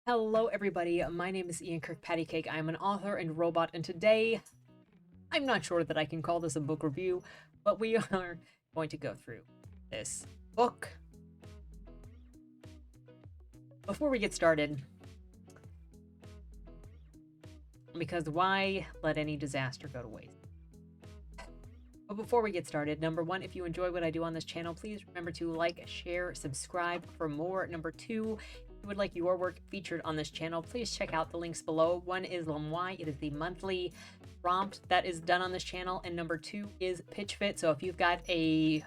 Hello, everybody. My name is Ian Kirkpatrick. I'm an author and robot, and today I'm not sure that I can call this a book review, but we are going to go through this book. Before we get started, because why let any disaster go to waste? But before we get started, number one, if you enjoy what I do on this channel, please remember to like, share, subscribe for more. Number two, if you would like your work featured on this channel, please check out the links below. One is L'Amoy. It is the monthly prompt that is done on this channel. And number two is Pitch Fit. So if you've got a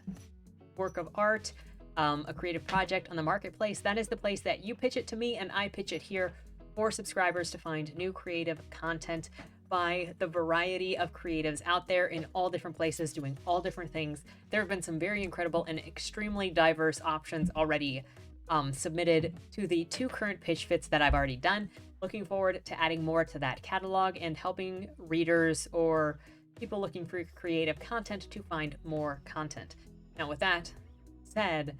work of art, a creative project on the marketplace, that is the place that you pitch it to me and I pitch it here for subscribers to find new creative content by the variety of creatives out there in all different places doing all different things. There have been some very incredible and extremely diverse options already submitted to the two current pitch fits that I've already done. Looking forward to adding more to that catalog and helping readers or people looking for creative content to find more content. Now, with that said,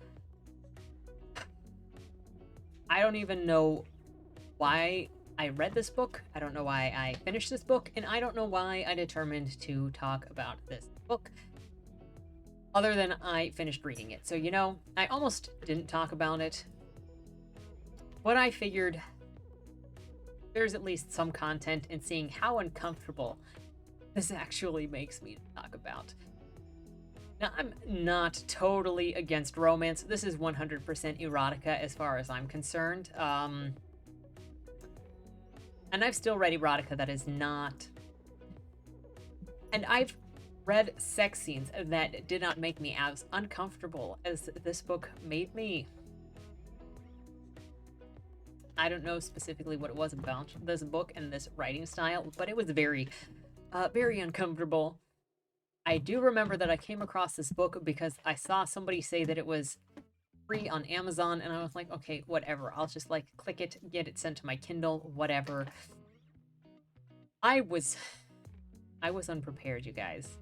I don't even know why I read this book. I don't know why I finished this book, and I don't know why I determined to talk about this book other than I finished reading it. So, I almost didn't talk about it, but I figured there's at least some content in seeing how uncomfortable this actually makes me to talk about. Now, I'm not totally against romance. This is 100% erotica as far as I'm concerned. And I've still read erotica that is not... And I've read sex scenes that did not make me as uncomfortable as this book made me. I don't know specifically what it was about this book and this writing style, but it was very, very uncomfortable. I do remember that I came across this book because I saw somebody say that it was free on Amazon, and I was like, okay, whatever. I'll just click it, get it sent to my Kindle, whatever. I was unprepared, you guys.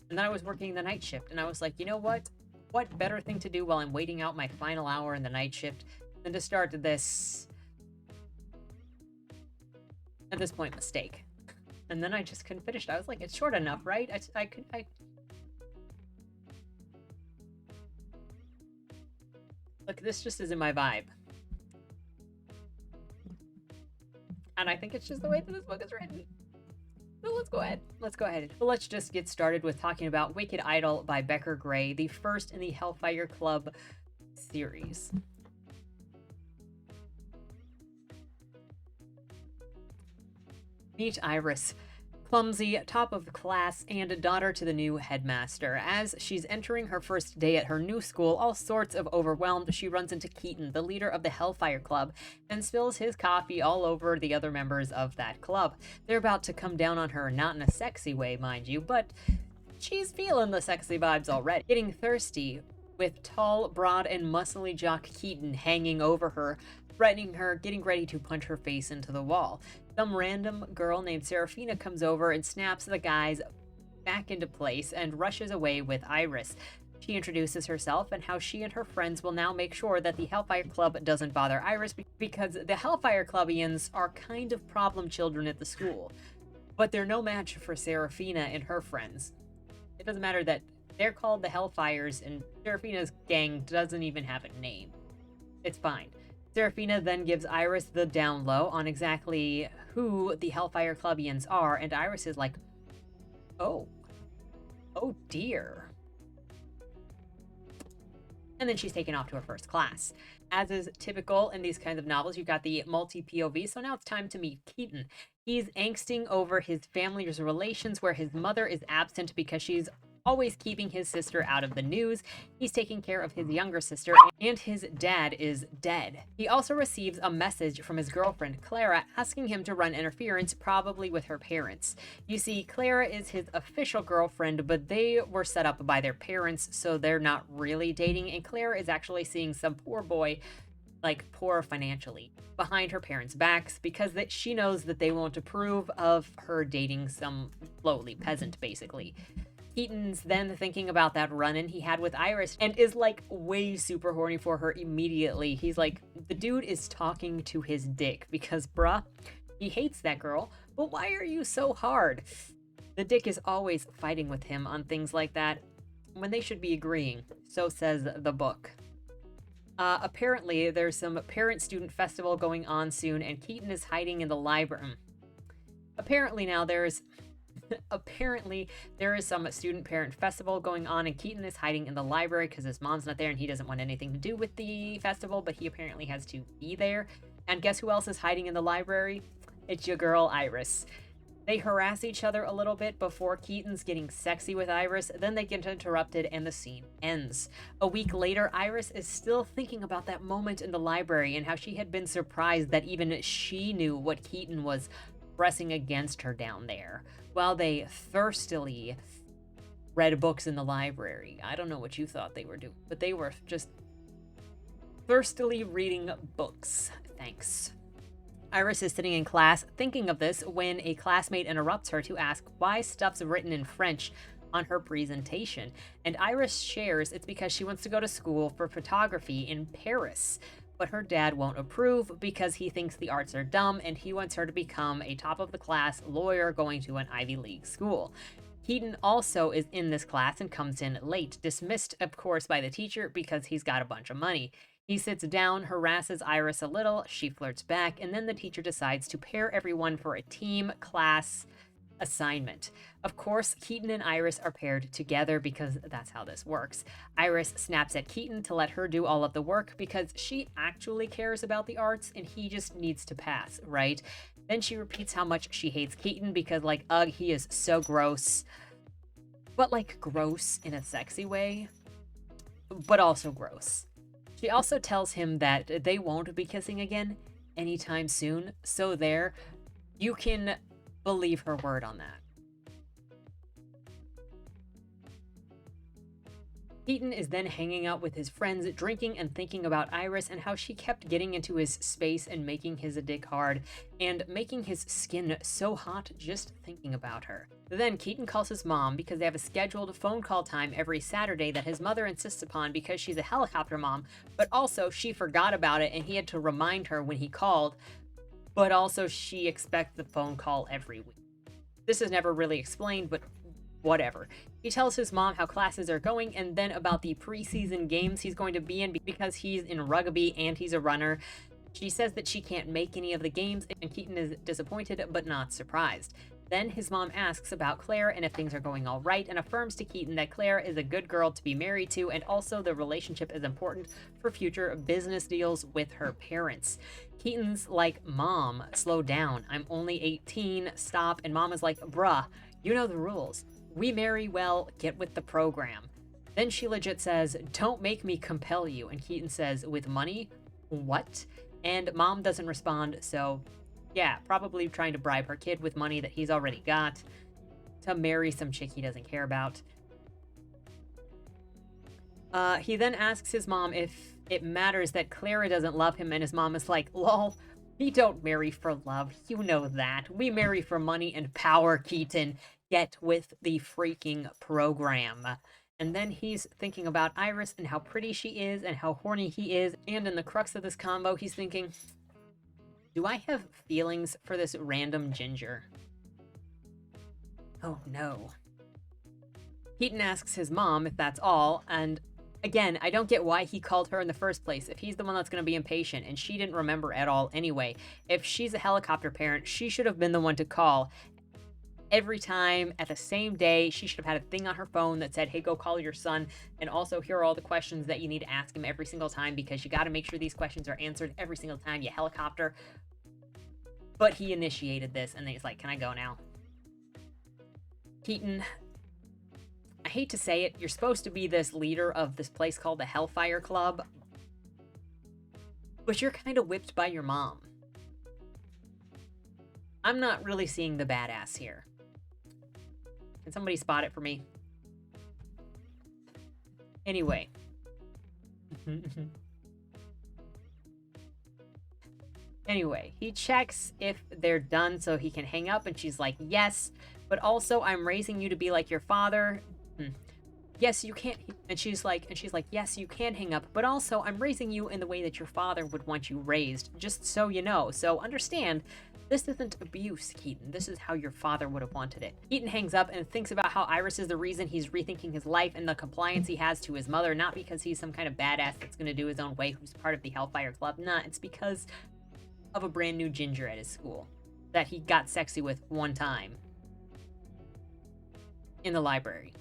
And then I was working the night shift, and I was like, you know what? What better thing to do while I'm waiting out my final hour in the night shift than to start this, at this point, mistake. And then I just couldn't finish it. I was like, it's short enough, right? Look, this just isn't my vibe. And I think it's just the way that this book is written. So let's go ahead. So let's just get started with talking about Wicked Idol by Becker Gray, the first in the Hellfire Club series. Meet Iris, clumsy, top of the class, and a daughter to the new headmaster. As she's entering her first day at her new school, all sorts of overwhelmed, she runs into Keaton, the leader of the Hellfire Club, and spills his coffee all over the other members of that club. They're about to come down on her, not in a sexy way, mind you, but she's feeling the sexy vibes already. Getting thirsty, with tall, broad, and muscly jock Keaton hanging over her, threatening her, getting ready to punch her face into the wall. Some random girl named Serafina comes over and snaps the guys back into place and rushes away with Iris. She introduces herself and how she and her friends will now make sure that the Hellfire Club doesn't bother Iris because the Hellfire Clubians are kind of problem children at the school. But they're no match for Serafina and her friends. It doesn't matter that they're called the Hellfires and Serafina's gang doesn't even have a name. It's fine. Serafina then gives Iris the down low on exactly who the Hellfire Clubians are, and Iris is like, oh dear. And then she's taken off to her first class. As is typical in these kinds of novels, you've got the multi-POV, so now it's time to meet Keaton. He's angsting over his family's relations where his mother is absent because she's always keeping his sister out of the news. He's taking care of his younger sister, and his dad is dead. He also receives a message from his girlfriend, Clara, asking him to run interference, probably with her parents. You see, Clara is his official girlfriend, but they were set up by their parents, so they're not really dating, and Clara is actually seeing some poor boy, poor financially, behind her parents' backs because she knows that they won't approve of her dating some lowly peasant, basically. Keaton's then thinking about that run-in he had with Iris and is like way super horny for her immediately. He's like, the dude is talking to his dick because, bruh, he hates that girl, but why are you so hard? The dick is always fighting with him on things like that when they should be agreeing. So says the book. Apparently, there's some parent-student festival going on soon, and Keaton is hiding in the library. Apparently there is some student-parent festival going on, and Keaton is hiding in the library because his mom's not there, and he doesn't want anything to do with the festival, but he apparently has to be there. And guess who else is hiding in the library? It's your girl, Iris. They harass each other a little bit before Keaton's getting sexy with Iris, then they get interrupted and the scene ends. A week later, Iris is still thinking about that moment in the library and how she had been surprised that even she knew what Keaton was pressing against her down there, while they thirstily read books in the library. I don't know what you thought they were doing, but they were just thirstily reading books. Thanks. Iris is sitting in class thinking of this when a classmate interrupts her to ask why stuff's written in French on her presentation. And Iris shares it's because she wants to go to school for photography in Paris. But her dad won't approve because he thinks the arts are dumb and he wants her to become a top-of-the-class lawyer going to an Ivy League school. Keaton also is in this class and comes in late, dismissed, of course, by the teacher because he's got a bunch of money. He sits down, harasses Iris a little, she flirts back, and then the teacher decides to pair everyone for a team class assignment. Of course, Keaton and Iris are paired together because that's how this works. Iris snaps at Keaton to let her do all of the work because she actually cares about the arts and he just needs to pass, right? Then she repeats how much she hates Keaton because, like, ugh, he is so gross. But, like, gross in a sexy way, but also gross. She also tells him that they won't be kissing again anytime soon, so there, you can believe her word on that. Keaton is then hanging out with his friends, drinking and thinking about Iris and how she kept getting into his space and making his dick hard, and making his skin so hot just thinking about her. Then Keaton calls his mom because they have a scheduled phone call time every Saturday that his mother insists upon because she's a helicopter mom, but also she forgot about it and he had to remind her when he called, but also she expects the phone call every week. This is never really explained, but whatever. He tells his mom how classes are going and then about the preseason games he's going to be in because he's in rugby and he's a runner. She says that she can't make any of the games and Keaton is disappointed but not surprised. Then his mom asks about Claire and if things are going all right and affirms to Keaton that Claire is a good girl to be married to and also the relationship is important for future business deals with her parents. Keaton's like, Mom, slow down. I'm only 18. Stop. And Mom is like, bruh, you know the rules. We marry well, get with the program. Then she legit says, don't make me compel you. And Keaton says, with money? What? And Mom doesn't respond, so yeah, probably trying to bribe her kid with money that he's already got to marry some chick he doesn't care about. He then asks his mom if it matters that Clara doesn't love him, and his mom is like, lol, we don't marry for love, you know that. We marry for money and power, Keaton. Get with the freaking program. And then he's thinking about Iris and how pretty she is and how horny he is. And in the crux of this combo, he's thinking, do I have feelings for this random ginger? Oh no. Keaton asks his mom if that's all, and again, I don't get why he called her in the first place if he's the one that's going to be impatient, and she didn't remember at all anyway. If she's a helicopter parent, she should have been the one to call every time at the same day. She should have had a thing on her phone that said, hey, go call your son, and also here are all the questions that you need to ask him every single time because you got to make sure these questions are answered every single time you helicopter. But he initiated this, and then he's like, can I go now? Keaton, I hate to say it, you're supposed to be this leader of this place called the Hellfire Club, but you're kind of whipped by your mom. I'm not really seeing the badass here. Can somebody spot it for me? Anyway. Anyway, he checks if they're done so he can hang up, and she's like, yes, but also I'm raising you to be like your father. Yes, you can't. And she's like, yes, you can hang up, but also I'm raising you in the way that your father would want you raised, just so you know. So understand, this isn't abuse, Keaton. This is how your father would have wanted it. Keaton hangs up and thinks about how Iris is the reason he's rethinking his life and the compliance he has to his mother, not because he's some kind of badass that's gonna do his own way who's part of the Hellfire Club. Nah, it's because of a brand new ginger at his school that he got sexy with one time in the library.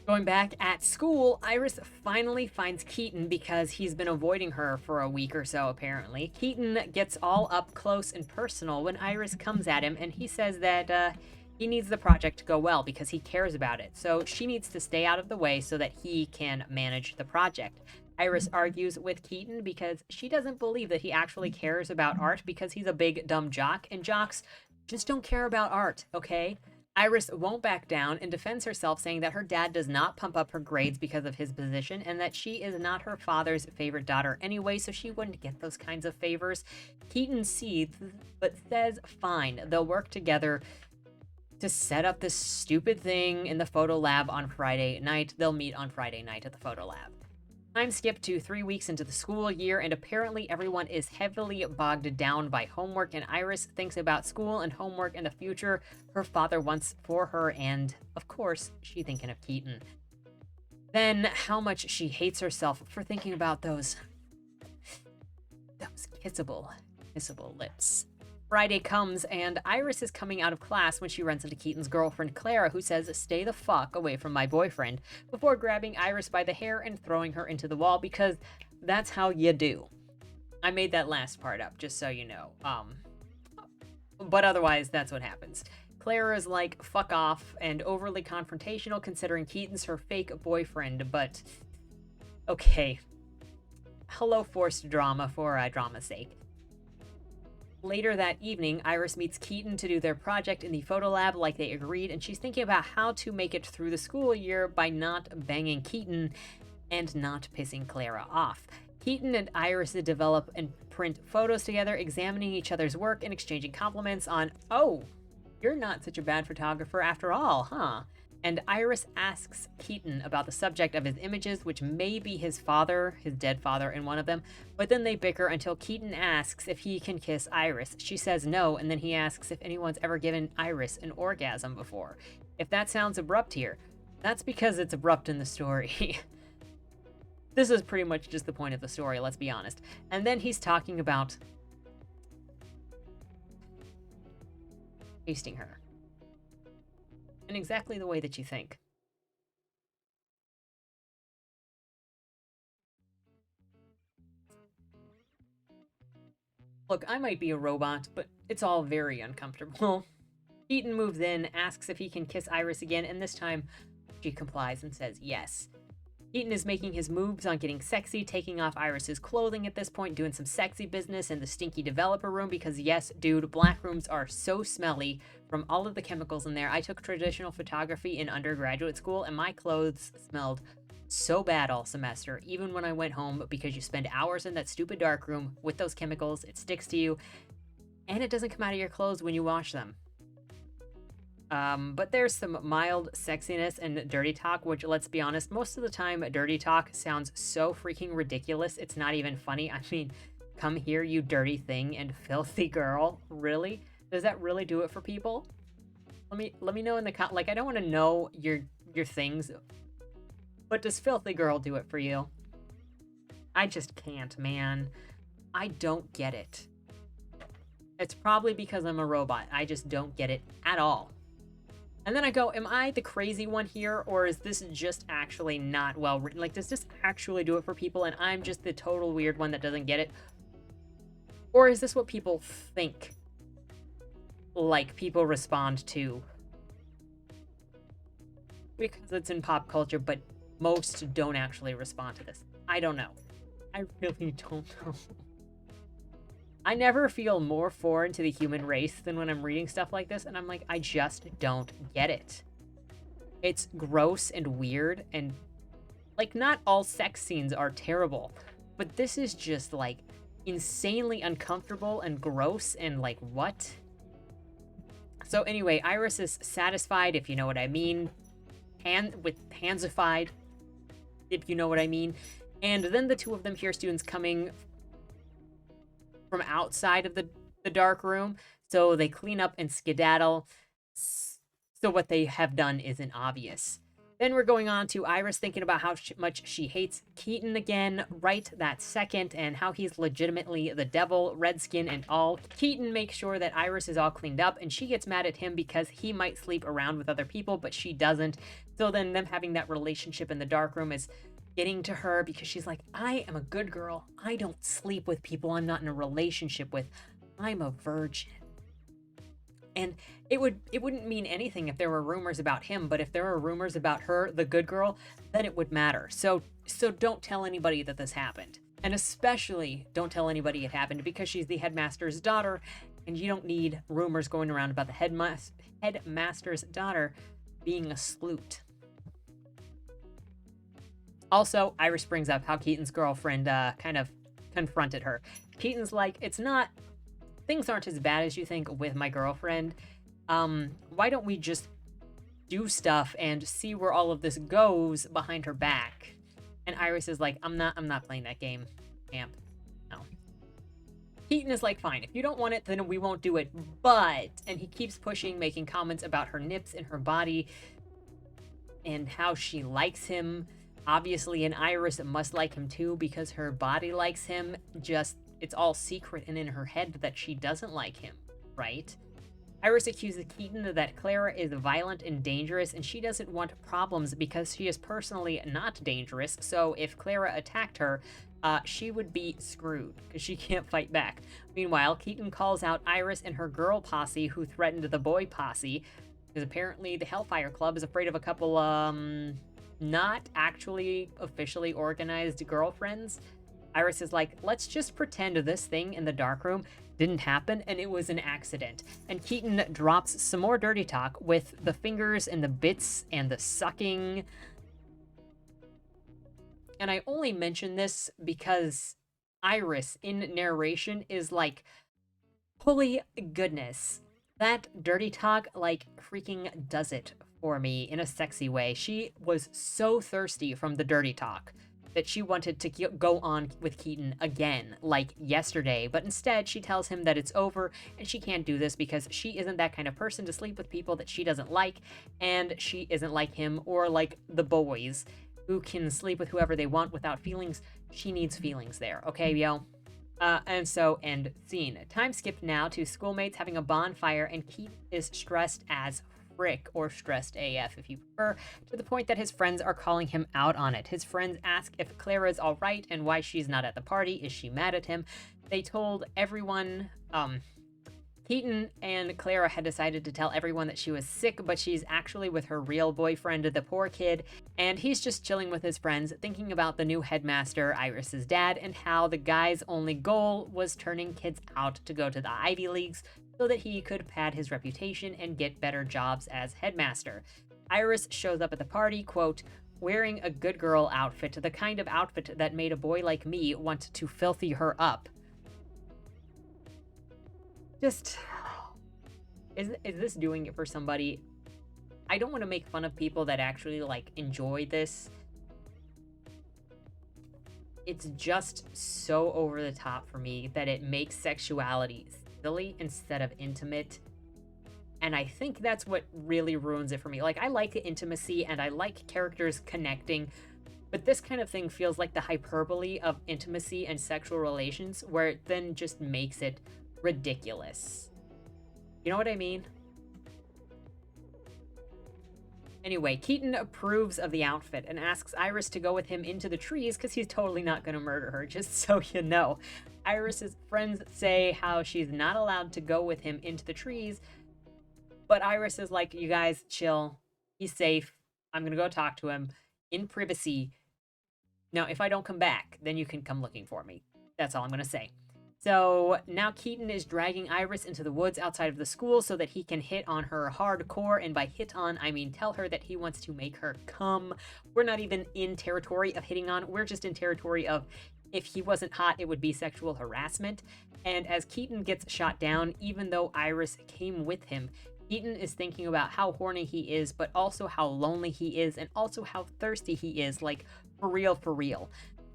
Going back at school, Iris finally finds Keaton because he's been avoiding her for a week or so, apparently. Keaton gets all up close and personal when Iris comes at him, and he says that he needs the project to go well because he cares about it. So she needs to stay out of the way so that he can manage the project. Iris argues with Keaton because she doesn't believe that he actually cares about art because he's a big, dumb jock, and jocks just don't care about art, okay? Iris won't back down and defends herself, saying that her dad does not pump up her grades because of his position and that she is not her father's favorite daughter anyway, so she wouldn't get those kinds of favors. Keaton seethes, but says fine, they'll work together to set up this stupid thing in the photo lab on Friday night. They'll meet on Friday night at the photo lab. Time skip to 3 weeks into the school year, and apparently everyone is heavily bogged down by homework, and Iris thinks about school and homework and the future her father wants for her, and, of course, she's thinking of Keaton. Then, how much she hates herself for thinking about those kissable lips. Friday comes, and Iris is coming out of class when she runs into Keaton's girlfriend, Clara, who says, "Stay the fuck away from my boyfriend," before grabbing Iris by the hair and throwing her into the wall, because that's how you do. I made that last part up, just so you know. But otherwise, that's what happens. Clara is like, fuck off, and overly confrontational, considering Keaton's her fake boyfriend, but okay. Hello, forced drama for drama's sake. Later that evening, Iris meets Keaton to do their project in the photo lab like they agreed, and she's thinking about how to make it through the school year by not banging Keaton and not pissing Clara off. Keaton and Iris develop and print photos together, examining each other's work and exchanging compliments on, "Oh, you're not such a bad photographer after all, huh?" And Iris asks Keaton about the subject of his images, which may be his father, his dead father, in one of them, but then they bicker until Keaton asks if he can kiss Iris. She says no, and then he asks if anyone's ever given Iris an orgasm before. If that sounds abrupt here, that's because it's abrupt in the story. This is pretty much just the point of the story, let's be honest. And then he's talking about tasting her. In exactly the way that you think. Look, I might be a robot, but it's all very uncomfortable. Keaton moves in, asks if he can kiss Iris again, and this time she complies and says yes. Keaton is making his moves on getting sexy, taking off Iris's clothing at this point, doing some sexy business in the stinky developer room because, yes, dude, black rooms are so smelly from all of the chemicals in there. I took traditional photography in undergraduate school, and my clothes smelled so bad all semester, even when I went home, because you spend hours in that stupid dark room with those chemicals, it sticks to you, and it doesn't come out of your clothes when you wash them. But there's some mild sexiness and dirty talk, which, let's be honest, most of the time dirty talk sounds so freaking ridiculous, it's not even funny. I mean, come here, you dirty thing and filthy girl. Really? Does that really do it for people? Let me know in the like, I don't want to know your things, but does filthy girl do it for you? I just can't, man. I don't get it. It's probably because I'm a robot. I just don't get it at all. And then I go, am I the crazy one here, or is this just actually not well written? Like, does this actually do it for people, and I'm just the total weird one that doesn't get it? Or is this what people think, like, people respond to? Because it's in pop culture, but most don't actually respond to this. I don't know. I really don't know. I never feel more foreign to the human race than when I'm reading stuff like this, and I'm like, I just don't get it. It's gross and weird, and, like, not all sex scenes are terrible, but this is just, like, insanely uncomfortable and gross, and, like, what? So anyway, Iris is satisfied, if you know what I mean, handsified, if you know what I mean. And then the two of them hear students coming from outside of the dark room, so they clean up and skedaddle. So what they have done isn't obvious. Then we're going on to Iris thinking about how much she hates Keaton again right that second, and how he's legitimately the devil, redskin and all. Keaton makes sure that Iris is all cleaned up, and she gets mad at him because he might sleep around with other people, but she doesn't. So then them having that relationship in the dark room is getting to her, because she's like, I am a good girl. I don't sleep with people I'm not in a relationship with. I'm a virgin. And it wouldn't mean anything if there were rumors about him, but if there were rumors about her, the good girl, then it would matter. So don't tell anybody that this happened. And especially don't tell anybody it happened, because she's the headmaster's daughter, and you don't need rumors going around about the headmaster's daughter being a sleut. Also, Iris brings up how Keaton's girlfriend kind of confronted her. Keaton's like, things aren't as bad as you think with my girlfriend. Why don't we just do stuff and see where all of this goes behind her back? And Iris is like, I'm not playing that game, Amp. No. Keaton is like, fine, if you don't want it, then we won't do it. But, and he keeps pushing, making comments about her nips and her body and how she likes him. Obviously, and Iris must like him too, because her body likes him. Just, it's all secret and in her head that she doesn't like him, right? Iris accuses Keaton that Clara is violent and dangerous, and she doesn't want problems because she is personally not dangerous. So if Clara attacked her, she would be screwed because she can't fight back. Meanwhile, Keaton calls out Iris and her girl posse who threatened the boy posse, because apparently the Hellfire Club is afraid of a couple, not actually officially organized girlfriends. Iris is like, let's just pretend this thing in the dark room didn't happen and it was an accident. And Keaton drops some more dirty talk with the fingers and the bits and the sucking. And I only mention this because Iris in narration is like, holy goodness, that dirty talk like freaking does it for me in a sexy way. She was so thirsty from the dirty talk that she wanted to go on with Keaton again, like yesterday, but instead she tells him that it's over and she can't do this because she isn't that kind of person to sleep with people that she doesn't like, and she isn't like him or like the boys who can sleep with whoever they want without feelings. She needs feelings there, okay, yo? And so, end scene. Time skipped now to schoolmates having a bonfire, and Keaton is stressed as frick, or stressed AF if you prefer, to the point that his friends are calling him out on it. His friends ask if Clara's all right and why she's not at the party. Is she mad at him? They told everyone, Keaton and Clara had decided to tell everyone that she was sick, but she's actually with her real boyfriend, the poor kid, and he's just chilling with his friends, thinking about the new headmaster, Iris's dad, and how the guy's only goal was turning kids out to go to the Ivy Leagues so that he could pad his reputation and get better jobs as headmaster. Iris shows up at the party, quote, wearing a good girl outfit, the kind of outfit that made a boy like me want to filthy her up. Just, is this doing it for somebody? I don't want to make fun of people that actually like enjoy this. It's just so over the top for me that it makes sexuality silly instead of intimate. And I think that's what really ruins it for me. Like, I like intimacy and I like characters connecting, but this kind of thing feels like the hyperbole of intimacy and sexual relations, where it then just makes it ridiculous. You know what I mean? Anyway, Keaton approves of the outfit and asks Iris to go with him into the trees because he's totally not going to murder her, just so you know. Iris's friends say how she's not allowed to go with him into the trees, but Iris is like, you guys chill. He's safe. I'm going to go talk to him in privacy. Now, if I don't come back, then you can come looking for me. That's all I'm going to say. So now Keaton is dragging Iris into the woods outside of the school so that he can hit on her hardcore. And by hit on, I mean tell her that he wants to make her come. We're not even in territory of hitting on. We're just in territory of, if he wasn't hot, it would be sexual harassment. And as Keaton gets shot down, even though Iris came with him, Keaton is thinking about how horny he is, but also how lonely he is, and also how thirsty he is, like, for real, for real.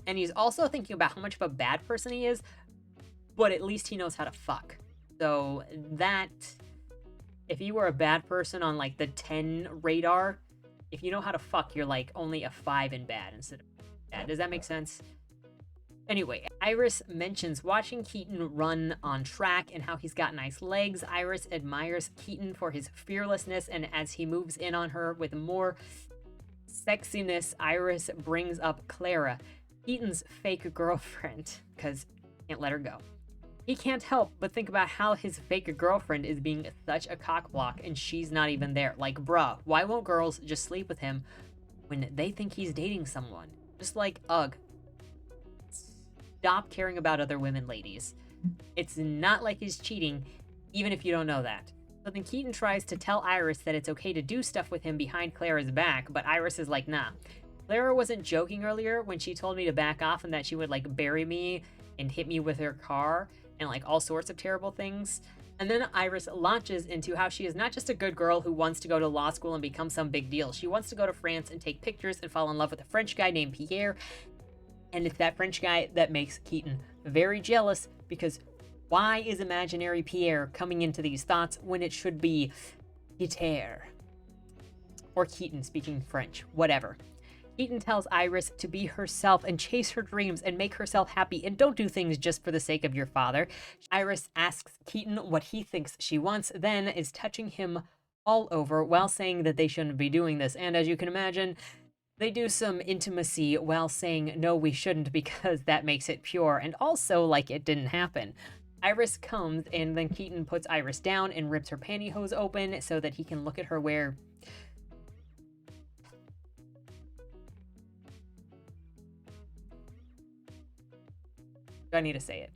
And he's also thinking about how much of a bad person he is, but at least he knows how to fuck. So that, if you were a bad person on, like, the 10 radar, if you know how to fuck, you're, like, only a 5 in bad instead of bad. Does that make sense? Anyway, Iris mentions watching Keaton run on track and how he's got nice legs. Iris admires Keaton for his fearlessness, and as he moves in on her with more sexiness, Iris brings up Clara, Keaton's fake girlfriend, because can't let her go. He can't help but think about how his fake girlfriend is being such a cockblock and she's not even there. Like, bruh, why won't girls just sleep with him when they think he's dating someone? Just like, ugh. Stop caring about other women, ladies. It's not like he's cheating, even if you don't know that. So then Keaton tries to tell Iris that it's okay to do stuff with him behind Clara's back, but Iris is like, nah. Clara wasn't joking earlier when she told me to back off and that she would, like, bury me and hit me with her car and, like, all sorts of terrible things. And then Iris launches into how she is not just a good girl who wants to go to law school and become some big deal. She wants to go to France and take pictures and fall in love with a French guy named Pierre. And it's that French guy that makes Keaton very jealous, because why is imaginary Pierre coming into these thoughts when it should be Peter? Or Keaton speaking French, whatever. Keaton tells Iris to be herself and chase her dreams and make herself happy and don't do things just for the sake of your father. Iris asks Keaton what he thinks she wants, then is touching him all over while saying that they shouldn't be doing this. And as you can imagine, they do some intimacy while saying, no, we shouldn't, because that makes it pure, and also like it didn't happen. Iris comes, and then Keaton puts Iris down and rips her pantyhose open so that he can look at her where... Do I need to say it?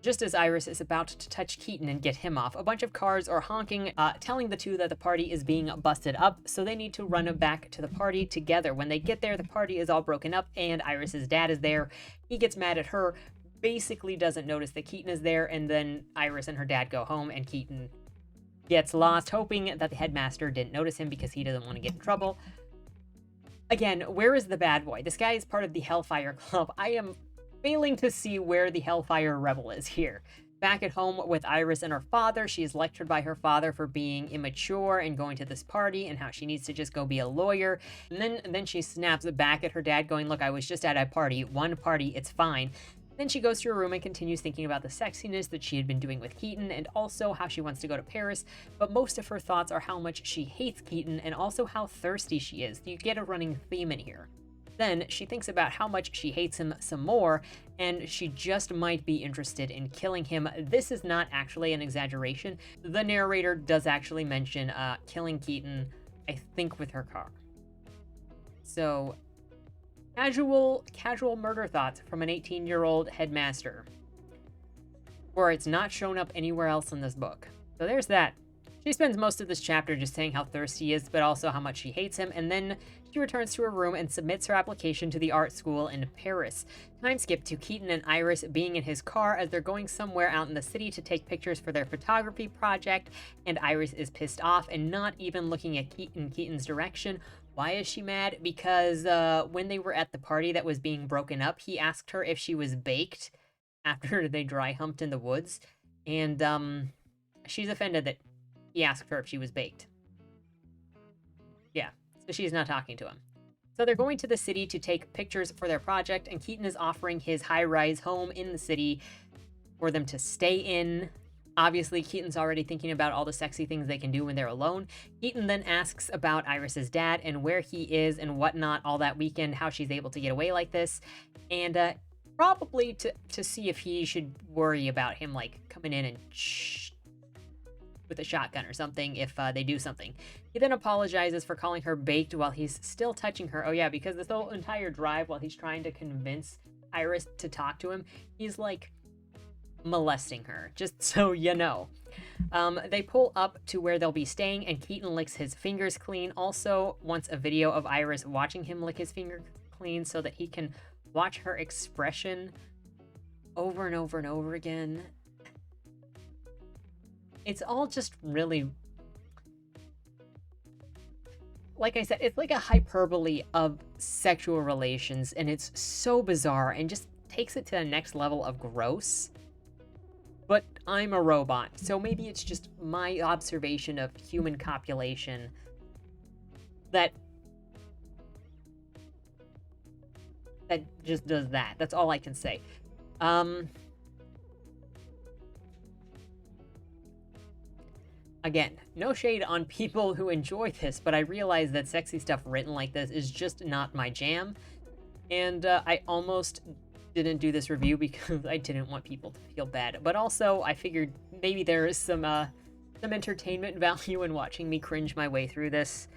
Just as Iris is about to touch Keaton and get him off, a bunch of cars are honking, telling the two that the party is being busted up, so they need to run back to the party together. When they get there, the party is all broken up, and Iris's dad is there. He gets mad at her, basically doesn't notice that Keaton is there, and then Iris and her dad go home, and Keaton gets lost, hoping that the headmaster didn't notice him because he doesn't want to get in trouble. Again, where is the bad boy? This guy is part of the Hellfire Club. I am failing to see where the Hellfire Rebel is here. Back at home with Iris and her father, she is lectured by her father for being immature and going to this party and how she needs to just go be a lawyer. And then she snaps back at her dad going, look, I was just at a party. One party, it's fine. Then she goes to her room and continues thinking about the sexiness that she had been doing with Keaton and also how she wants to go to Paris. But most of her thoughts are how much she hates Keaton and also how thirsty she is. You get a running theme in here. Then she thinks about how much she hates him some more, and she just might be interested in killing him. This is not actually an exaggeration. The narrator does actually mention killing Keaton, I think, with her car. So, casual murder thoughts from an 18-year-old headmaster, where it's not shown up anywhere else in this book. So there's that. She spends most of this chapter just saying how thirsty he is, but also how much she hates him, and then she returns to her room and submits her application to the art school in Paris. Time skip to Keaton and Iris being in his car as they're going somewhere out in the city to take pictures for their photography project, and Iris is pissed off and not even looking at Keaton's direction. Why is she mad? Because when they were at the party that was being broken up, he asked her if she was baked after they dry humped in the woods, and she's offended that he asked her if she was baked. Yeah, so she's not talking to him. So they're going to the city to take pictures for their project, and Keaton is offering his high-rise home in the city for them to stay in. Obviously, Keaton's already thinking about all the sexy things they can do when they're alone. Keaton then asks about Iris's dad and where he is and whatnot all that weekend, how she's able to get away like this, and probably to see if he should worry about him, like, coming in and with a shotgun or something if they do something. He then apologizes for calling her baked while he's still touching her. Oh yeah, because this whole entire drive while he's trying to convince Iris to talk to him, he's like molesting her, just so you know. They pull up to where they'll be staying and Keaton licks his fingers clean. Also wants a video of Iris watching him lick his finger clean so that he can watch her expression over and over and over again. It's all just really like I said, it's like a hyperbole of sexual relations, and it's so bizarre and just takes it to the next level of gross. But I'm a robot, so maybe it's just my observation of human copulation that just does that. That's all I can say. Again, no shade on people who enjoy this, but I realize that sexy stuff written like this is just not my jam. And I almost didn't do this review because I didn't want people to feel bad. But also, I figured maybe there is some entertainment value in watching me cringe my way through this.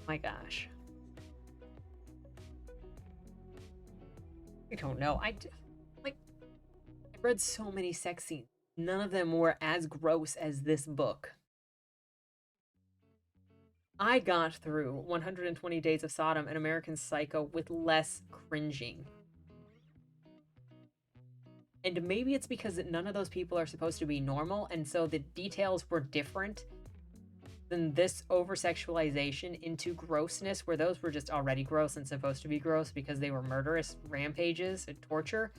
My gosh. I don't know. I read so many sex scenes. None of them were as gross as this book. I got through 120 Days of Sodom and American Psycho with less cringing. And maybe it's because none of those people are supposed to be normal, and so the details were different than this over-sexualization into grossness, where those were just already gross and supposed to be gross because they were murderous rampages and torture.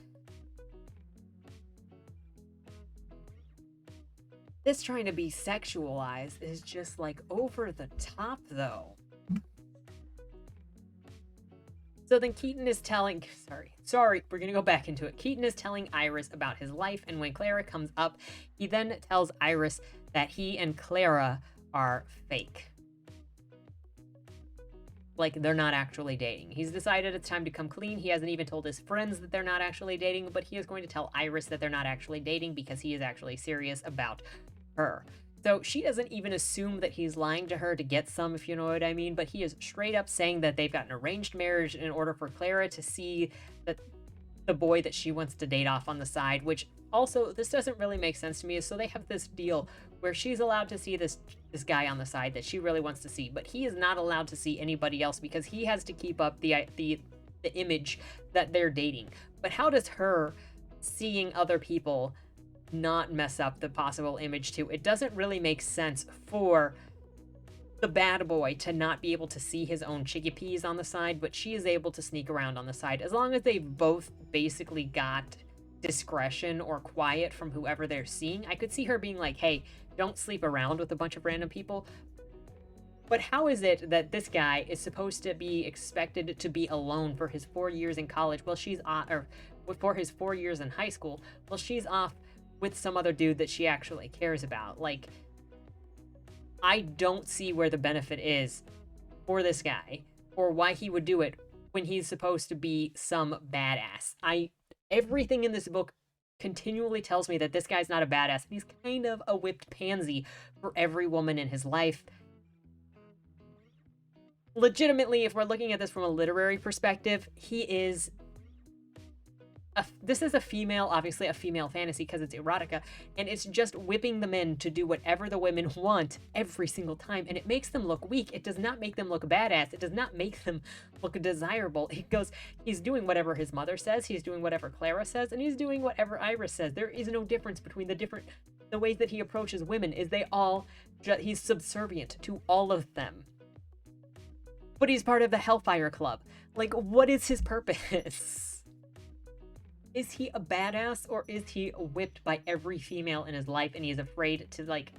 This trying to be sexualized is just like over the top, though. So then Keaton is telling, sorry, we're gonna go back into it. Keaton is telling Iris about his life, and when Clara comes up, he then tells Iris that he and Clara are fake. Like, they're not actually dating. He's decided it's time to come clean. He hasn't even told his friends that they're not actually dating, but he is going to tell Iris that they're not actually dating because he is actually serious about her. So she doesn't even assume that he's lying to her to get some, if you know what I mean, but he is straight up saying that they've got an arranged marriage in order for Clara to see that the boy that she wants to date off on the side, which also, this doesn't really make sense to me. So they have this deal where she's allowed to see this guy on the side that she really wants to see, but he is not allowed to see anybody else because he has to keep up the image that they're dating. But how does her seeing other people not mess up the possible image too? It doesn't really make sense for the bad boy to not be able to see his own chickpeas on the side, but she is able to sneak around on the side. As long as they've both basically got discretion or quiet from whoever they're seeing, I could see her being like, hey, don't sleep around with a bunch of random people. But how is it that this guy is supposed to be expected to be alone for his 4 years in college while she's or for his 4 years in high school while she's off with some other dude that she actually cares about? Like, I don't see where the benefit is for this guy or why he would do it when he's supposed to be some badass. Everything in this book continually tells me that this guy's not a badass. He's kind of a whipped pansy for every woman in his life. Legitimately, if we're looking at this from a literary perspective, he is this is a female, obviously a female fantasy because it's erotica, and it's just whipping the men to do whatever the women want every single time, and it makes them look weak. It does not make them look badass. It does not make them look desirable. He's doing whatever his mother says, he's doing whatever Clara says, and he's doing whatever Iris says. There is no difference between the ways that he approaches women. He's subservient to all of them. But he's part of the Hellfire Club. Like, what is his purpose? Is he a badass, or is he whipped by every female in his life and he's afraid to, like,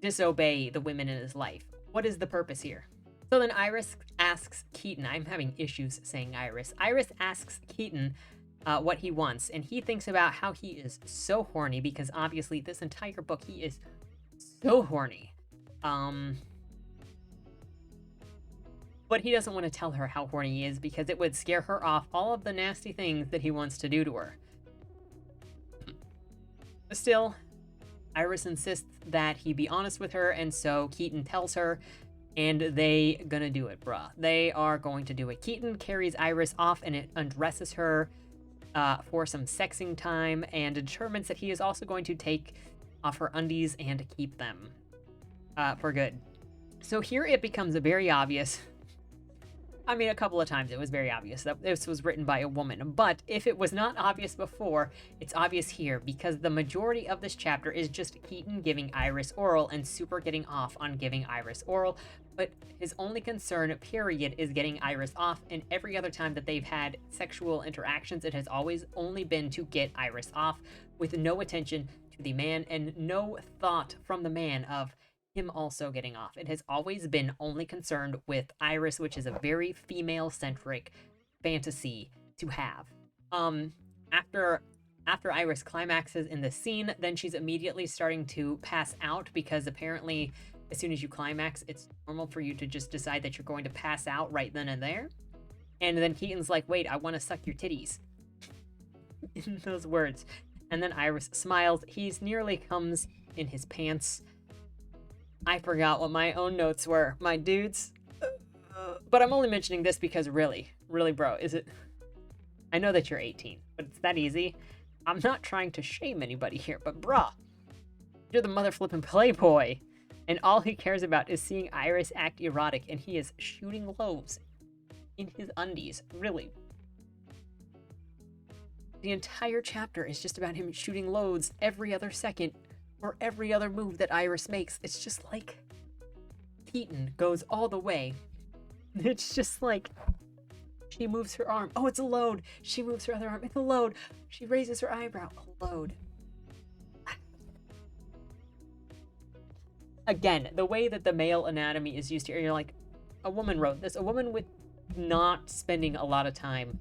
disobey the women in his life? What is the purpose here? So then Iris asks Keaton, I'm having issues saying Iris. Iris asks Keaton what he wants, and he thinks about how he is so horny because obviously this entire book he is so horny. But he doesn't want to tell her how horny he is because it would scare her off all of the nasty things that he wants to do to her. Still, Iris insists that he be honest with her, and so Keaton tells her, and they gonna do it, bruh. They are going to do it. Keaton carries Iris off and it undresses her for some sexing time, and determines that he is also going to take off her undies and keep them for good. So here it becomes very obvious. I mean, a couple of times it was very obvious that this was written by a woman, but if it was not obvious before, it's obvious here because the majority of this chapter is just Keaton giving Iris oral and Super getting off on giving Iris oral, but his only concern, period, is getting Iris off, and every other time that they've had sexual interactions, it has always only been to get Iris off, with no attention to the man and no thought from the man of him also getting off. It has always been only concerned with Iris, which is a very female-centric fantasy to have. After Iris climaxes in the scene, then she's immediately starting to pass out because apparently as soon as you climax, it's normal for you to just decide that you're going to pass out right then and there. And then Keaton's like, wait, I want to suck your titties. In those words. And then Iris smiles. He's nearly comes in his pants. I forgot what my own notes were, my dudes. But I'm only mentioning this because really, bro, is it... I know that you're 18, but it's that easy. I'm not trying to shame anybody here, but bruh, you're the mother flipping playboy. And all he cares about is seeing Iris act erotic, and he is shooting loaves in his undies. Really. The entire chapter is just about him shooting loads every other second for every other move that Iris makes. It's just like Keaton goes all the way. It's just like she moves her arm. Oh, it's a load. She moves her other arm. It's a load. She raises her eyebrow. A load. Again, the way that the male anatomy is used here, you're like, a woman wrote this. A woman with not spending a lot of time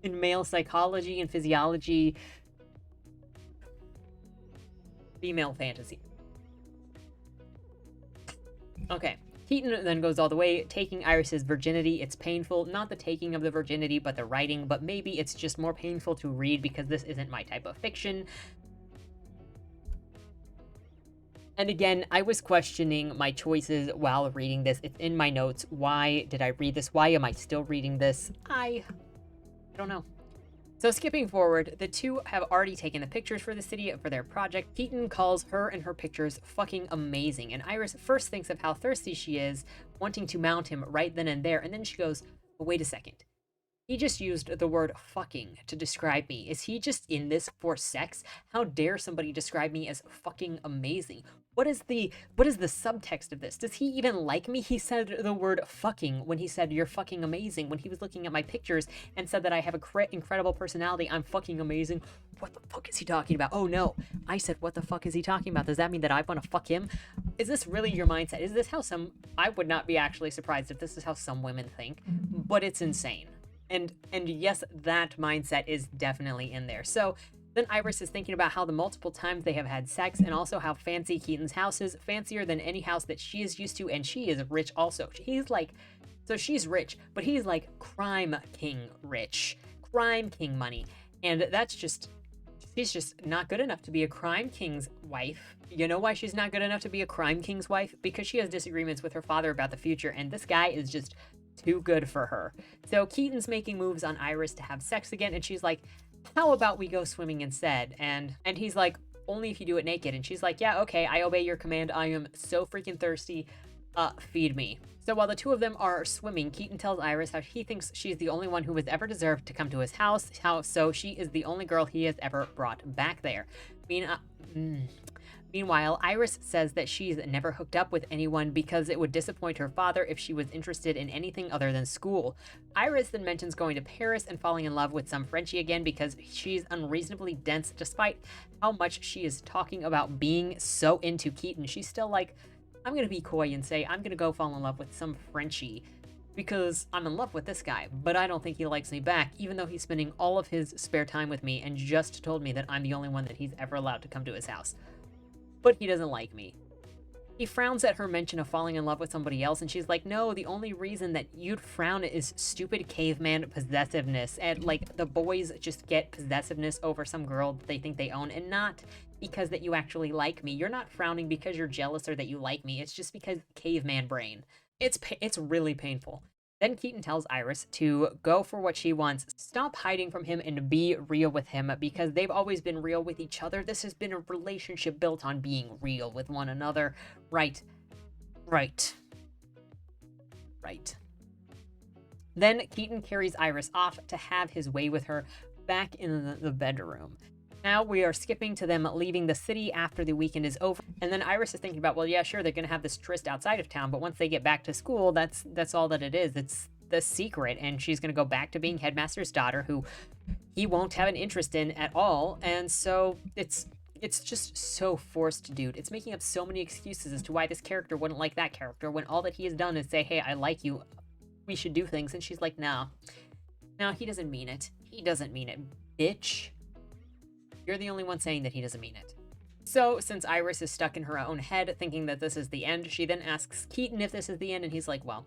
in male psychology and physiology, female fantasy. Okay, Keaton then goes all the way, taking Iris's virginity. It's painful, not the taking of the virginity, but the writing, but maybe it's just more painful to read because this isn't my type of fiction. And again, I was questioning my choices while reading this. It's in my notes. Why did I read this? Why am I still reading this? I don't know. So skipping forward, the two have already taken the pictures for the city for their project. Keaton calls her and her pictures fucking amazing. And Iris first thinks of how thirsty she is, wanting to mount him right then and there. And then she goes, oh, wait a second. He just used the word fucking to describe me. Is he just in this for sex? How dare somebody describe me as fucking amazing? What is the subtext of this? Does he even like me? He said the word fucking when he said you're fucking amazing. When he was looking at my pictures and said that I have a incredible personality, I'm fucking amazing. What the fuck is he talking about? Oh no, I said what the fuck is he talking about? Does that mean that I want to fuck him? Is this really your mindset? Is this how some... I would not be actually surprised if this is how some women think, but it's insane. And yes, that mindset is definitely in there. So then Iris is thinking about how the multiple times they have had sex and also how fancy Keaton's house is, fancier than any house that she is used to, and she is rich also. He's like, so she's rich, but he's like crime king rich, crime king money. And that's just, she's just not good enough to be a crime king's wife. You know why she's not good enough to be a crime king's wife? Because she has disagreements with her father about the future, and this guy is just too good for her. So Keaton's making moves on Iris to have sex again, and she's like, how about we go swimming instead? And he's like, only if you do it naked. And she's like, yeah, okay, I obey your command. I am so freaking thirsty. Feed me. So while the two of them are swimming, Keaton tells Iris how he thinks she's the only one who has ever deserved to come to his house, so she is the only girl he has ever brought back there. Meanwhile, Iris says that she's never hooked up with anyone because it would disappoint her father if she was interested in anything other than school. Iris then mentions going to Paris and falling in love with some Frenchie again because she's unreasonably dense despite how much she is talking about being so into Keaton. She's still like, I'm going to be coy and say I'm going to go fall in love with some Frenchie because I'm in love with this guy, but I don't think he likes me back, even though he's spending all of his spare time with me and just told me that I'm the only one that he's ever allowed to come to his house. But he doesn't like me. He frowns at her mention of falling in love with somebody else, and she's like, no, the only reason that you'd frown is stupid caveman possessiveness, and like the boys just get possessiveness over some girl that they think they own, and not because that you actually like me. You're not frowning because you're jealous or that you like me. It's just because caveman brain. It's really painful. Then Keaton tells Iris to go for what she wants, stop hiding from him, and be real with him because they've always been real with each other. This has been a relationship built on being real with one another, right? Right. Right. Then Keaton carries Iris off to have his way with her back in the bedroom. Now we are skipping to them leaving the city after the weekend is over. And then Iris is thinking about, well, yeah, sure, they're going to have this tryst outside of town, but once they get back to school, that's all that it is. It's the secret. And she's going to go back to being Headmaster's daughter, who he won't have an interest in at all. And so it's just so forced, dude. It's making up so many excuses as to why this character wouldn't like that character when all that he has done is say, hey, I like you. We should do things. And she's like, no. No, he doesn't mean it. He doesn't mean it, bitch. You're the only one saying that he doesn't mean it. So, since Iris is stuck in her own head, thinking that this is the end, she then asks Keaton if this is the end, and he's like, well,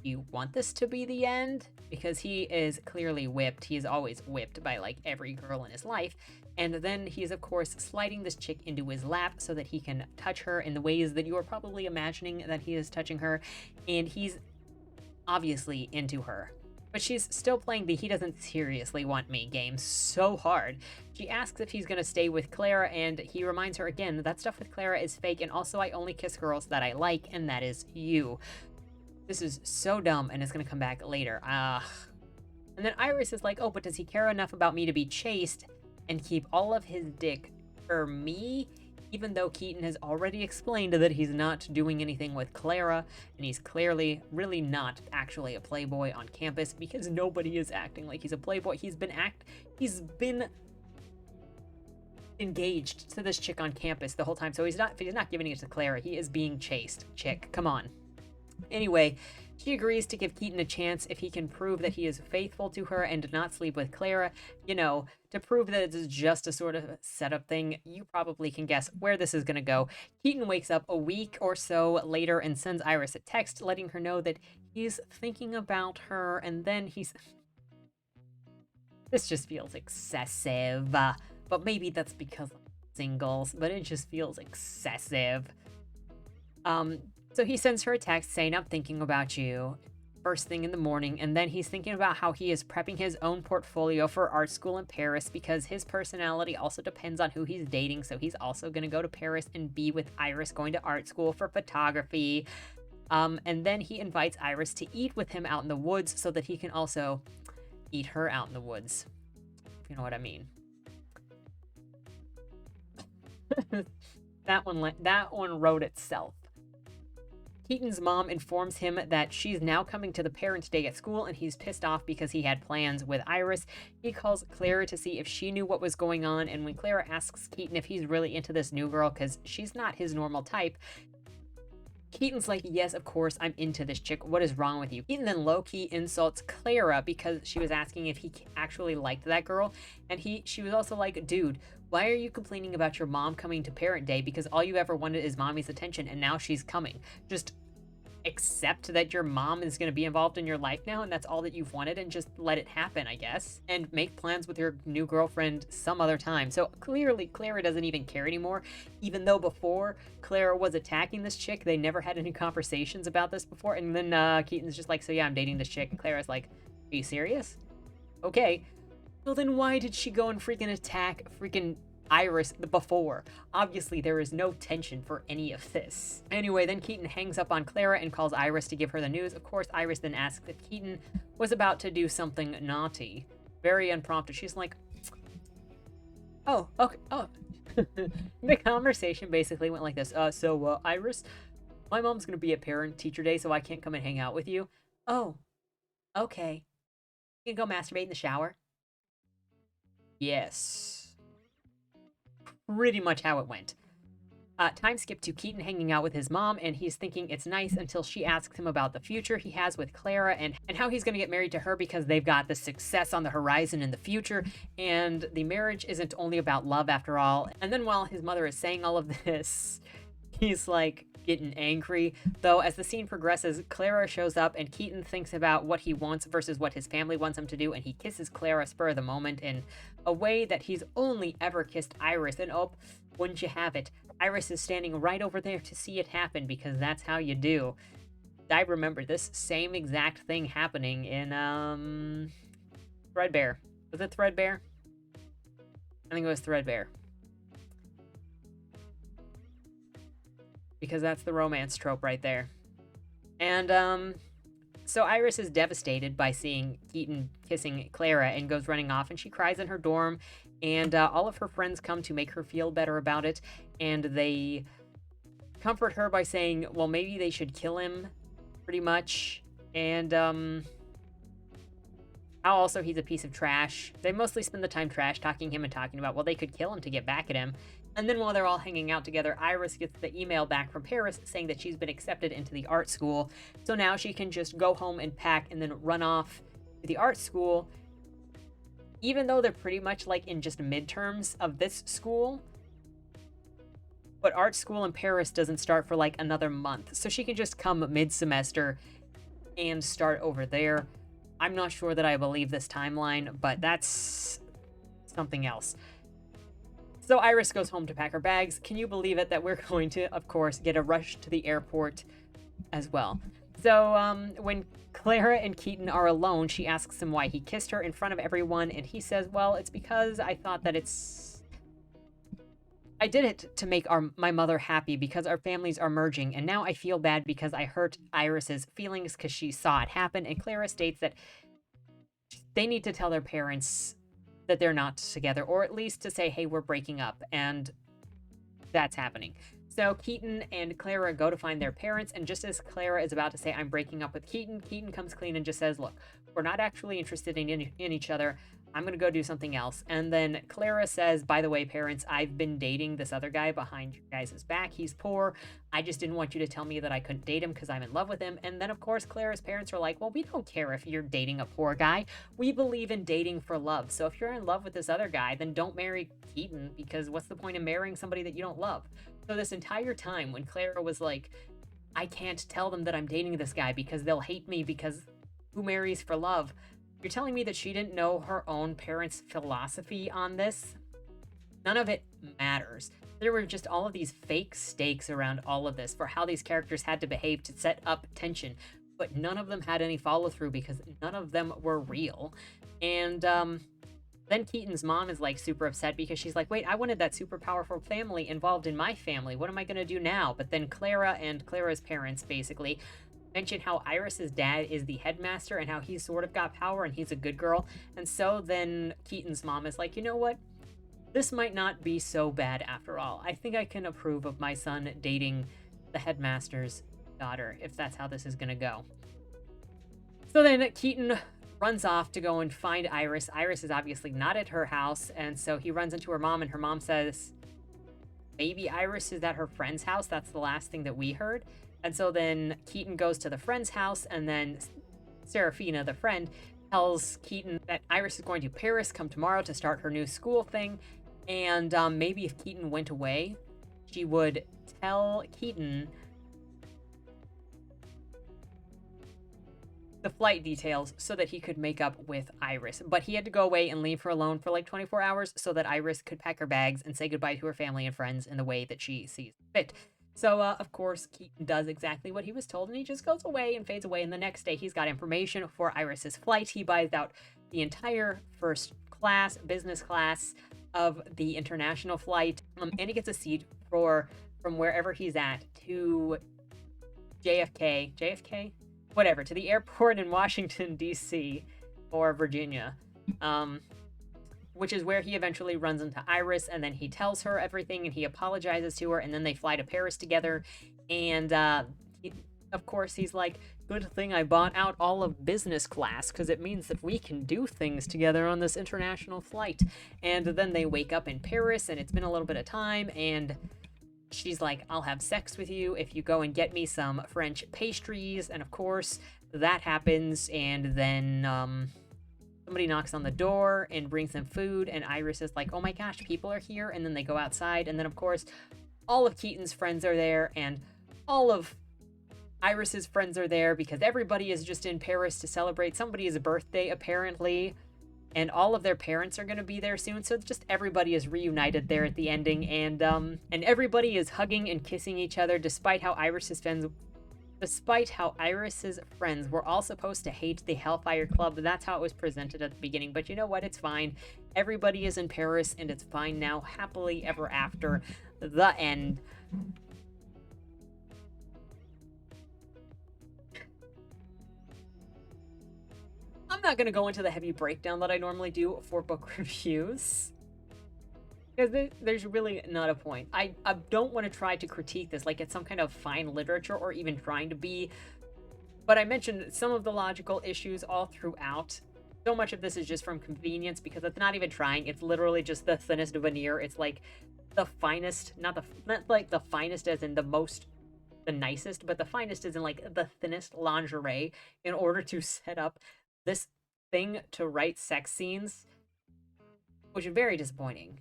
you want this to be the end? Because he is clearly whipped. He is always whipped by, like, every girl in his life. And then he's, of course, sliding this chick into his lap so that he can touch her in the ways that you are probably imagining that he is touching her. And he's obviously into her. But she's still playing the he doesn't seriously want me game so hard. She asks if he's going to stay with Clara, and he reminds her again that stuff with Clara is fake, and also I only kiss girls that I like, and that is you. This is so dumb, and it's going to come back later. And then Iris is like, oh, but does he care enough about me to be chaste and keep all of his dick for me? Even though Keaton has already explained that he's not doing anything with Clara, and he's clearly really not actually a playboy on campus, because nobody is acting like he's a playboy. He's been engaged to this chick on campus the whole time, so he's not giving it to Clara. He is being chased. Chick, come on. Anyway, she agrees to give Keaton a chance if he can prove that he is faithful to her and not sleep with Clara. You know, to prove that it's just a sort of setup thing. You probably can guess where this is going to go. Keaton wakes up a week or so later and sends Iris a text letting her know that he's thinking about her, and then he's... This just feels excessive. But maybe that's because I'm singles, but it just feels excessive. So he sends her a text saying, I'm thinking about you, first thing in the morning, and then he's thinking about how he is prepping his own portfolio for art school in Paris because his personality also depends on who he's dating, so he's also going to go to Paris and be with Iris going to art school for photography. And then he invites Iris to eat with him out in the woods so that he can also eat her out in the woods, if you know what I mean. That one wrote itself. Keaton's mom informs him that she's now coming to the parents' day at school, and he's pissed off because he had plans with Iris. He calls Clara to see if she knew what was going on, and when Clara asks Keaton if he's really into this new girl because she's not his normal type, Keaton's like, yes, of course, I'm into this chick. What is wrong with you? Keaton then low-key insults Clara because she was asking if he actually liked that girl, and she was also like, dude, why are you complaining about your mom coming to parent day because all you ever wanted is mommy's attention, and now she's coming? Just accept that your mom is going to be involved in your life now, and that's all that you've wanted, and just let it happen, I guess. And make plans with your new girlfriend some other time. So clearly, Clara doesn't even care anymore, even though before Clara was attacking this chick, they never had any conversations about this before. And then Keaton's just like, so yeah, I'm dating this chick. And Clara's like, are you serious? Okay. Well, then why did she go and freaking attack freaking Iris before? Obviously, there is no tension for any of this. Anyway, then Keaton hangs up on Clara and calls Iris to give her the news. Of course, Iris then asks if Keaton was about to do something naughty. Very unprompted. She's like, oh, okay, oh. The conversation basically went like this. Iris, my mom's gonna be at parent-teacher day, so I can't come and hang out with you. Oh, okay. You can go masturbate in the shower? Yes. Pretty much how it went. Time skip to Keaton hanging out with his mom, and he's thinking it's nice until she asks him about the future he has with Clara and how he's going to get married to her because they've got the success on the horizon in the future, and the marriage isn't only about love after all. And then while his mother is saying all of this, he's like getting angry. Though as the scene progresses, Clara shows up and Keaton thinks about what he wants versus what his family wants him to do, and he kisses Clara spur of the moment in a way that he's only ever kissed Iris. And oh, wouldn't you have it, Iris is standing right over there to see it happen because that's how you do. I remember this same exact thing happening in Threadbare. Was it Threadbare? I think it was Threadbare. because that's the romance trope right there. And so Iris is devastated by seeing Keaton kissing Clara and goes running off, and she cries in her dorm, and all of her friends come to make her feel better about it, and they comfort her by saying, well, maybe they should kill him, pretty much, and how also he's a piece of trash. They mostly spend the time trash talking him and talking about, well, they could kill him to get back at him. And then while they're all hanging out together, Iris gets the email back from Paris saying that she's been accepted into the art school. So now she can just go home and pack and then run off to the art school. Even though they're pretty much like in just midterms of this school. But art school in Paris doesn't start for like another month. So she can just come mid-semester and start over there. I'm not sure that I believe this timeline, but that's something else. So Iris goes home to pack her bags. Can you believe it that we're going to, of course, get a rush to the airport as well? So when Clara and Keaton are alone, she asks him why he kissed her in front of everyone, and he says, well, it's because I thought that I did it to make my mother happy because our families are merging, and now I feel bad because I hurt Iris's feelings because she saw it happen. And Clara states that they need to tell their parents that they're not together, or at least to say, hey, we're breaking up, and that's happening. So Keaton and Clara go to find their parents, and just as Clara is about to say, I'm breaking up with Keaton, Keaton comes clean and just says, look, we're not actually interested in each other. I'm going to go do something else. And then Clara says, by the way, parents, I've been dating this other guy behind you guys' back. He's poor. I just didn't want you to tell me that I couldn't date him because I'm in love with him. And then, of course, Clara's parents are like, well, we don't care if you're dating a poor guy. We believe in dating for love. So if you're in love with this other guy, then don't marry Keaton, because what's the point of marrying somebody that you don't love? So this entire time when Clara was like, I can't tell them that I'm dating this guy because they'll hate me, because who marries for love? You're telling me that she didn't know her own parents' philosophy on this? None of it matters. There were just all of these fake stakes around all of this for how these characters had to behave to set up tension, but none of them had any follow-through because none of them were real. And then Keaton's mom is like super upset because she's like, wait, I wanted that super powerful family involved in my family. What am I going to do now? But then Clara and Clara's parents basically mention how Iris's dad is the headmaster and how he's sort of got power and he's a good girl. And so then Keaton's mom is like, you know what? This might not be so bad after all. I think I can approve of my son dating the headmaster's daughter, if that's how this is going to go. So then Keaton runs off to go and find Iris. Iris is obviously not at her house, and so he runs into her mom, and her mom says, maybe Iris is at her friend's house. That's the last thing that we heard. And so then Keaton goes to the friend's house, and then Serafina, the friend, tells Keaton that Iris is going to Paris, come tomorrow to start her new school thing. And maybe if Keaton went away, she would tell Keaton the flight details so that he could make up with Iris. But he had to go away and leave her alone for like 24 hours so that Iris could pack her bags and say goodbye to her family and friends in the way that she sees fit. So, of course, Keaton does exactly what he was told, and he just goes away and fades away. And the next day, he's got information for Iris's flight. He buys out the entire first class, business class of the international flight, and he gets a seat from wherever he's at to JFK, whatever, to the airport in Washington, D.C. or Virginia. Which is where he eventually runs into Iris, and then he tells her everything, and he apologizes to her, and then they fly to Paris together. And of course, he's like, good thing I bought out all of business class, because it means that we can do things together on this international flight. And then they wake up in Paris, and it's been a little bit of time, and she's like, I'll have sex with you if you go and get me some French pastries. And of course, that happens, and then somebody knocks on the door and brings them food, and Iris is like, oh my gosh, people are here. And then they go outside, and then of course all of Keaton's friends are there, and all of Iris's friends are there because everybody is just in Paris to celebrate somebody's birthday apparently, and all of their parents are going to be there soon. So just everybody is reunited there at the ending, and everybody is hugging and kissing each other despite how Iris's friends were all supposed to hate the Hellfire Club. That's how it was presented at the beginning. But you know what? It's fine. Everybody is in Paris, and it's fine now. Happily ever after. The end. I'm not going to go into the heavy breakdown that I normally do for book reviews, because there's really not a point. I don't want to try to critique this like it's some kind of fine literature or even trying to be, but I mentioned some of the logical issues all throughout. So much of this is just from convenience because it's not even trying. It's literally just the thinnest veneer. It's like the finest, not like the finest as in the nicest, but the finest is in like the thinnest lingerie in order to set up this thing to write sex scenes, which is very disappointing.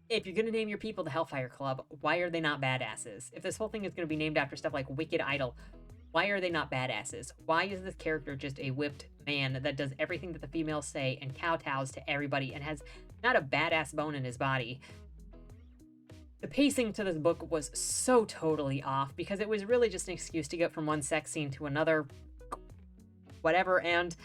If you're gonna name your people the Hellfire Club, why are they not badasses? If this whole thing is gonna be named after stuff like Wicked Idol, why are they not badasses? Why is this character just a whipped man that does everything that the females say and kowtows to everybody and has not a badass bone in his body? The pacing to this book was so totally off because it was really just an excuse to get from one sex scene to another, whatever, and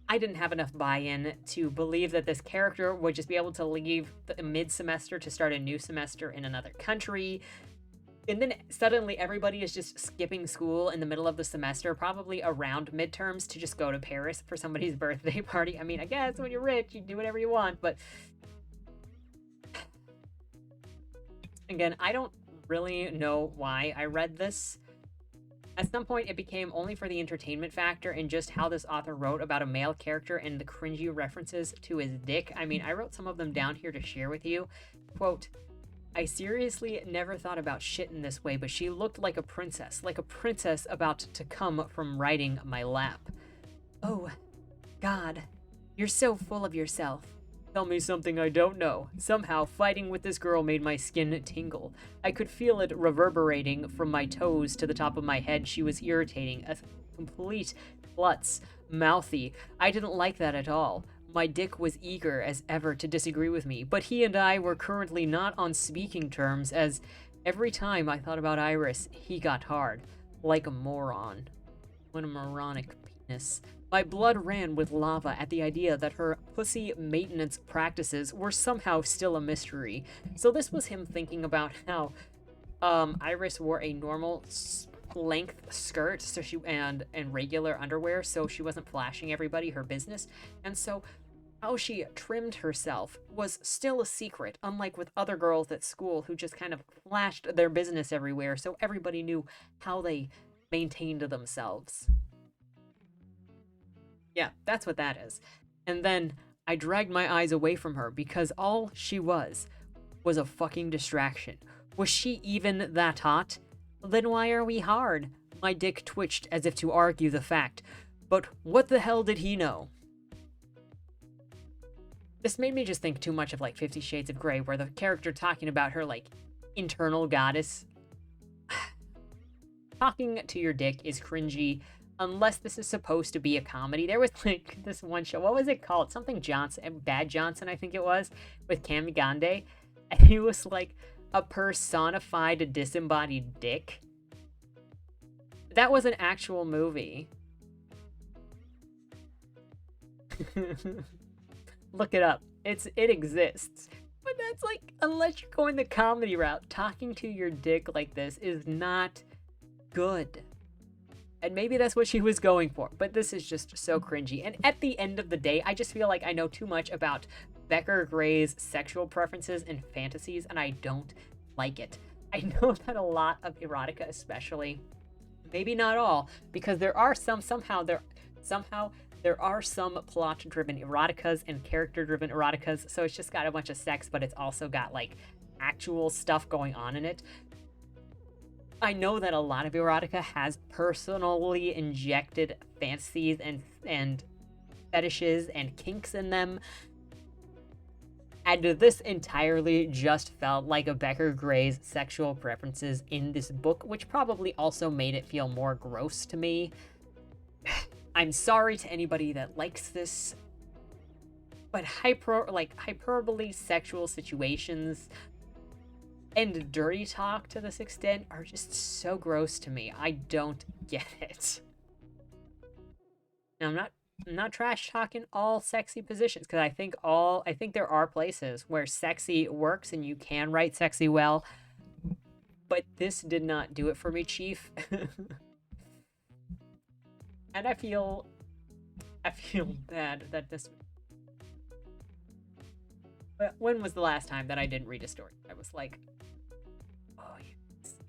I didn't have enough buy-in to believe that this character would just be able to leave the mid-semester to start a new semester in another country. And then suddenly everybody is just skipping school in the middle of the semester, probably around midterms, to just go to Paris for somebody's birthday party. I mean, I guess when you're rich, you do whatever you want, but again, I don't really know why I read this. At some point, it became only for the entertainment factor and just how this author wrote about a male character and the cringy references to his dick. I mean, I wrote some of them down here to share with you. Quote, I seriously never thought about shit in this way, but she looked like a princess about to come from riding my lap. Oh, God, you're so full of yourself. Tell me something I don't know. Somehow, fighting with this girl made my skin tingle. I could feel it reverberating from my toes to the top of my head. She was irritating, a complete klutz, mouthy. I didn't like that at all. My dick was eager as ever to disagree with me, but he and I were currently not on speaking terms, as every time I thought about Iris, he got hard. Like a moron. What a moronic penis. My blood ran with lava at the idea that her pussy maintenance practices were somehow still a mystery. So this was him thinking about how Iris wore a normal length skirt, so she and regular underwear, so she wasn't flashing everybody her business, and so how she trimmed herself was still a secret, unlike with other girls at school who just kind of flashed their business everywhere, so everybody knew how they maintained themselves. Yeah, that's what that is. And then I dragged my eyes away from her because all she was a fucking distraction. Was she even that hot? Then why are we hard? My dick twitched as if to argue the fact. But what the hell did he know? This made me just think too much of like 50 Shades of Grey, where the character talking about her like internal goddess. Talking to your dick is cringy. Unless this is supposed to be a comedy. There was like this one show, what was it called? Something Johnson, Bad Johnson, I think it was, with Cami Gande. And he was like a personified disembodied dick. That was an actual movie. Look it up. It exists. But that's like, unless you're going the comedy route, talking to your dick like this is not good. And maybe that's what she was going for, but this is just so cringy. And at the end of the day, I just feel like I know too much about Becker Gray's sexual preferences and fantasies, and I don't like it. I know that a lot of erotica especially, maybe not all, because there are somehow there are some plot-driven eroticas and character-driven eroticas, so it's just got a bunch of sex, but it's also got like actual stuff going on in it. I know that a lot of erotica has personally injected fantasies and fetishes and kinks in them. And this entirely just felt like a Becker Gray's sexual preferences in this book, which probably also made it feel more gross to me. I'm sorry to anybody that likes this, but hyperbole sexual situations and dirty talk to this extent are just so gross to me. I don't get it. Now, I'm not trash talking all sexy positions, because I think there are places where sexy works and you can write sexy well, but this did not do it for me, Chief. And I feel bad that this. But when was the last time that I didn't read a story? I was like, oh,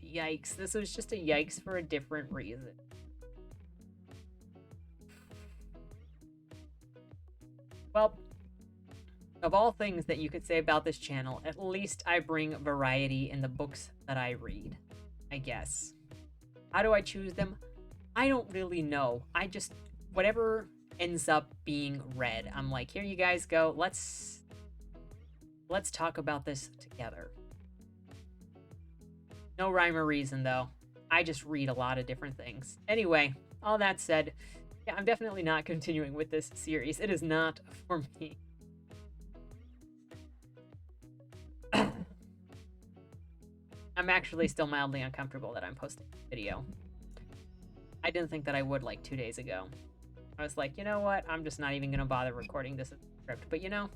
yikes. This was just a yikes for a different reason. Well, of all things that you could say about this channel, at least I bring variety in the books that I read, I guess. How do I choose them? I don't really know. I just, whatever ends up being read, I'm like, here you guys go. Let's talk about this together. No rhyme or reason, though. I just read a lot of different things. Anyway, all that said, yeah, I'm definitely not continuing with this series. It is not for me. I'm actually still mildly uncomfortable that I'm posting a video. I didn't think that I would like 2 days ago. I was like, you know what? I'm just not even going to bother recording this as a script. But you know,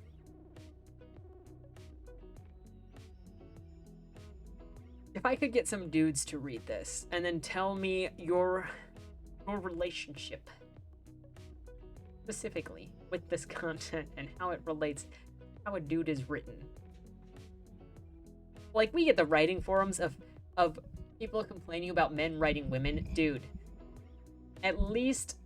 if I could get some dudes to read this and then tell me your relationship specifically with this content and how it relates, how a dude is written. Like, we get the writing forums of people complaining about men writing women. Dude, at least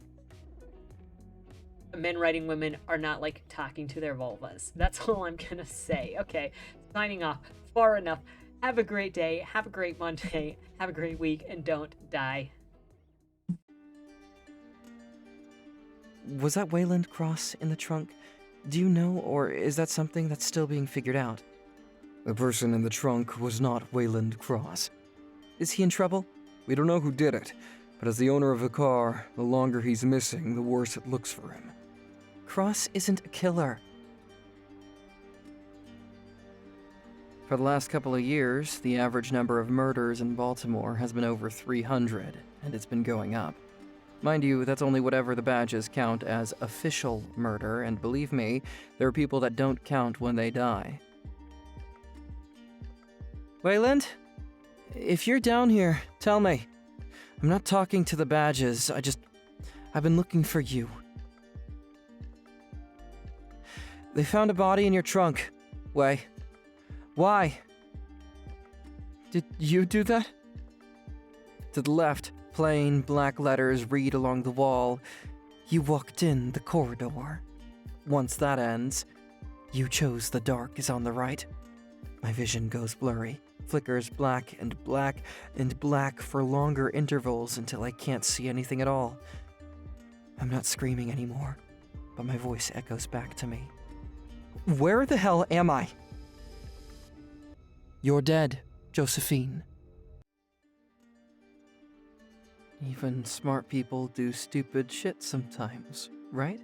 men writing women are not, like, talking to their vulvas. That's all I'm gonna say. Okay, signing off. Far enough. Have a great day. Have a great Monday. Have a great week. And don't die. Was that Wayland Cross in the trunk? Do you know, or is that something that's still being figured out? The person in the trunk was not Wayland Cross. Is he in trouble? We don't know who did it, but as the owner of the car, the longer he's missing, the worse it looks for him. Cross isn't a killer. For the last couple of years, the average number of murders in Baltimore has been over 300, and it's been going up. Mind you, that's only whatever the badges count as official murder, and believe me, there are people that don't count when they die. Wayland? If you're down here, tell me. I'm not talking to the badges, I've been looking for you. They found a body in your trunk. Why? Did you do that? To the left, plain black letters read along the wall. You walked in the corridor. Once that ends, you chose the dark is on the right. My vision goes blurry, flickers black and black and black for longer intervals until I can't see anything at all. I'm not screaming anymore, but my voice echoes back to me. Where the hell am I? You're dead, Josephine. Even smart people do stupid shit sometimes, right?